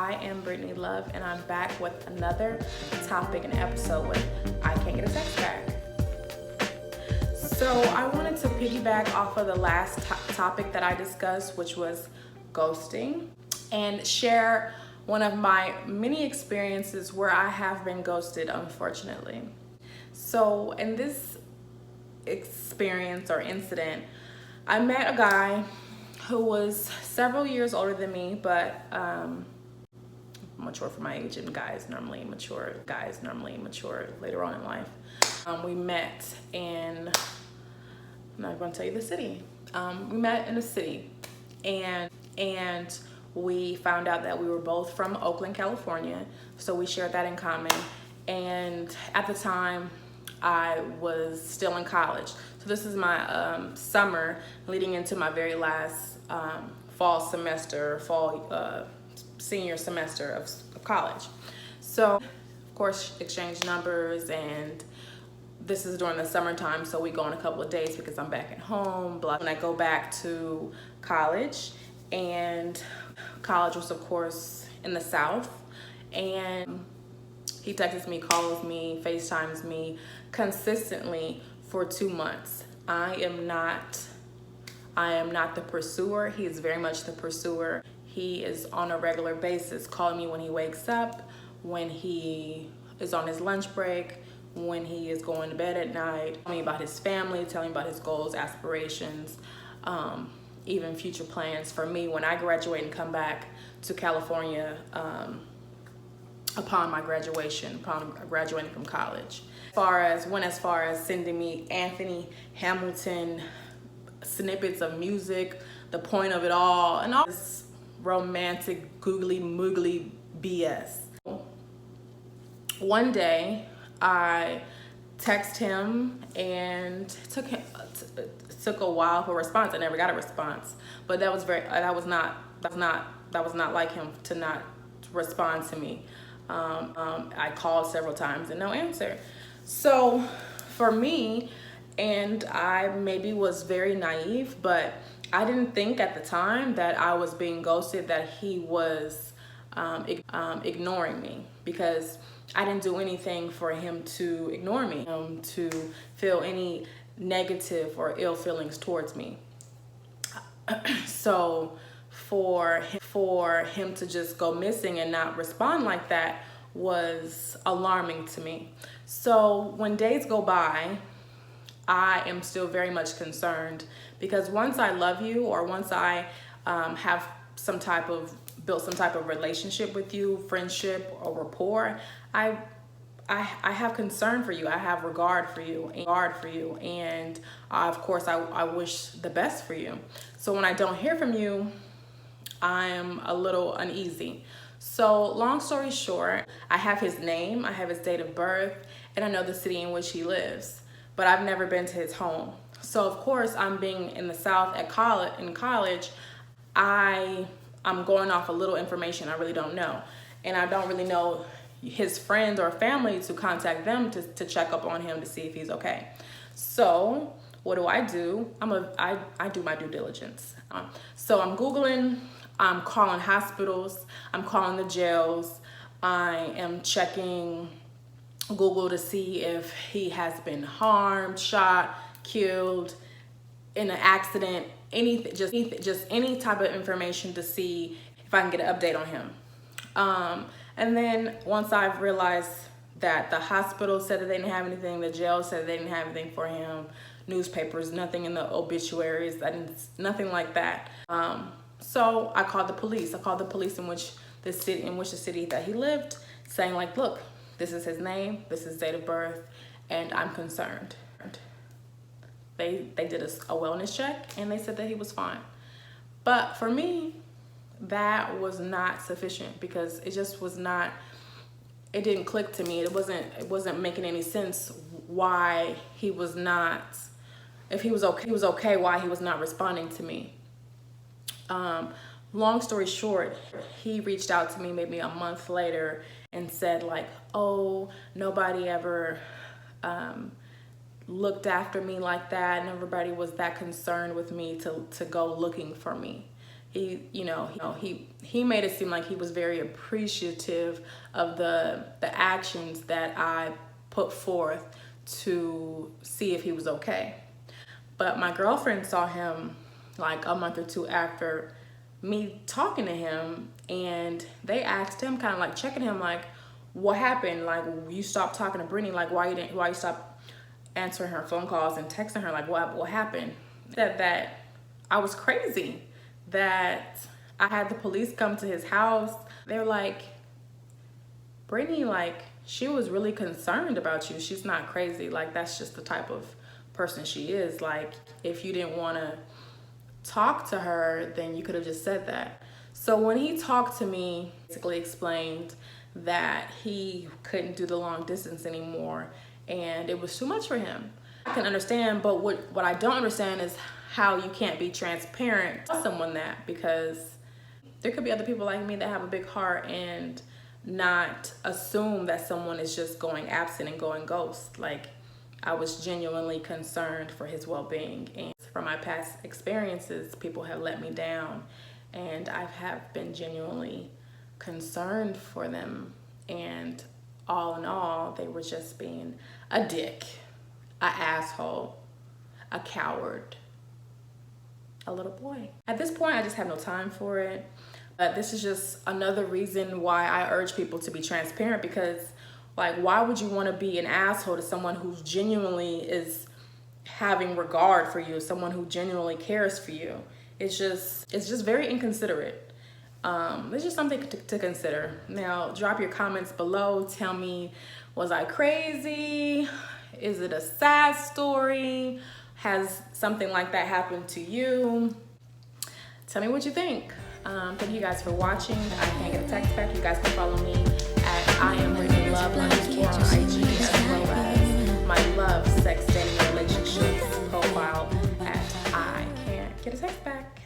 I am Brittany Love, and I'm back with another topic and episode with I Can't Get a Text Back. So I wanted to piggyback off of the last topic that I discussed, which was ghosting, and share one of my many experiences where I have been ghosted, unfortunately. So in this experience or incident, I met a guy who was several years older than me, but mature for my age, and guys normally mature later on in life. We met in, I'm not going to tell you the city. We met in the city, and we found out that we were both from Oakland, California, so we shared that in common. And at the time, I was still in college. So this is my summer leading into my very last senior semester of college. So of course, exchange numbers, and this is during the summertime, so we go on a couple of dates because I'm back at home. When I go back to college, and college was of course in the South, and he texts me, calls me, FaceTimes me consistently for 2 months. I am not the pursuer. He is very much the pursuer. He is on a regular basis calling me when he wakes up, when he is on his lunch break, when he is going to bed at night, telling me about his family, telling me about his goals, aspirations, even future plans for me when I graduate and come back to California upon graduating from college. As far as sending me Anthony Hamilton snippets of music, the point of it all, and all this romantic googly moogly BS. One day I text him, and took a while for a response. I never got a response, but that was not like him to not respond to me. I called several times and no answer. So for me, and I maybe was very naive, but I didn't think at the time that I was being ghosted, that he was ignoring me, because I didn't do anything for him to ignore me, to feel any negative or ill feelings towards me. So for him to just go missing and not respond like that was alarming to me. So when days go by, I am still very much concerned, because once I love you, or once I have built some type of relationship with you, friendship or rapport, I have concern for you. I have regard for you, and of course I wish the best for you. So when I don't hear from you, I'm a little uneasy. So long story short, I have his name, I have his date of birth, and I know the city in which he lives, but I've never been to his home. So of course, I'm being in the South in college, I'm going off a little information I really don't know. And I don't really know his friends or family to contact them to check up on him to see if he's okay. So what do? I do my due diligence. So I'm Googling, I'm calling hospitals, I'm calling the jails, I am checking Google to see if he has been harmed, shot, killed in an accident, anything, just any type of information to see if I can get an update on him. And then once I've realized that the hospital said that they didn't have anything, the jail said they didn't have anything for him, newspapers, nothing in the obituaries, nothing like that. So I called the police. In which the city that he lived, saying like, look, this is his name, this is his date of birth, and I'm concerned. They did a wellness check, and they said that he was fine. But for me, that was not sufficient, because it just was not, it didn't click to me. It wasn't making any sense why he was not, if he was okay, why he was not responding to me. Long story short, he reached out to me maybe a month later and said like, oh, nobody ever looked after me like that, and everybody was that concerned with me to go looking for me. he made it seem like he was very appreciative of the actions that I put forth to see if he was okay. But my girlfriend saw him like a month or two after me talking to him, and they asked him, kind of like checking him, like, what happened? Like, you stopped talking to Brittany, like why you stopped answering her phone calls and texting her, like what happened? That I was crazy, that I had the police come to his house. They're like, Brittany, like, she was really concerned about you. She's not crazy. Like, that's just the type of person she is. Like, if you didn't want to talk to her, then you could have just said that. So when he talked to me, basically explained that he couldn't do the long distance anymore and it was too much for him. I can understand, but what I don't understand is how you can't be transparent to someone that, because there could be other people like me that have a big heart and not assume that someone is just going absent and going ghost. Like, I was genuinely concerned for his well-being, and from my past experiences, people have let me down, and I have been genuinely concerned for them. And all in all, they were just being a dick, an asshole, a coward, a little boy. At this point, I just have no time for it. But this is just another reason why I urge people to be transparent, because like, why would you want to be an asshole to someone who genuinely is having regard for you, someone who genuinely cares for you? It's just very inconsiderate. It's just something to consider. Now, drop your comments below. Tell me, was I crazy? Is it a sad story? Has something like that happened to you? Tell me what you think. Thank you guys for watching. I can't get a text back. You guys can follow me at IamBrittanyLove_ on IG, as well as my love, sex, dating, relationships profile at I can't get a text back.